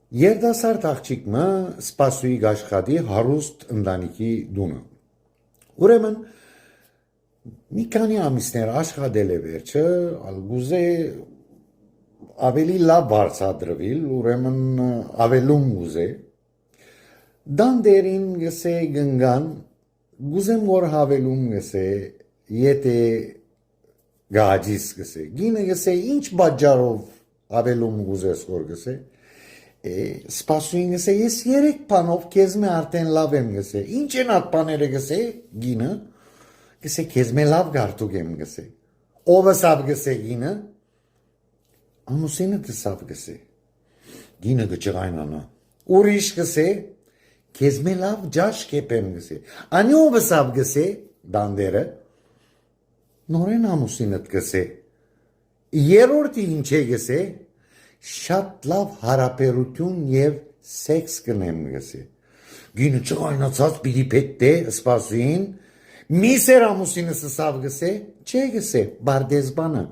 Երդասարդ աղջիկը սպասուի գաշխատի հարուստ ընտանիքի դունը։ Ուրեմն մի քանի ամիսներ աշխատել է վերջը, գուզե ավելի լավ բարձադրվել, ուրեմն ավելում գուզե։ Դանդերին գսե գնգան, գուզեմ որ հավելում գսե, եթե գաջիս գսե։ Գինը գսե ինչ բաջարով ավելում գուզես որ գսե։ Սպասուին գսե ես 3 բանով քեզ մե արդեն լավ եմ գսե ինչ են այդ բաները գսե գինը գսե քեզ մե լավ գարտուկ եմ գսե ով սավ գսե գինը ամուսինը դսավ գսե գինը գճղայնանա ուրիշ գսե քեզ մե լավ ջաշ կեպեմ գսե անի ով սավ գսե դանդերը նորեն ամուսինը գսե երրորդի ինչ է գսե շատ լավ հարաբերություն եւ սեքս կնեմ գսե գինը ճղայնացած պիտի պետտե սպասին մի սեր ամուսինը սավ գսե չէ գսե բարդեզբանը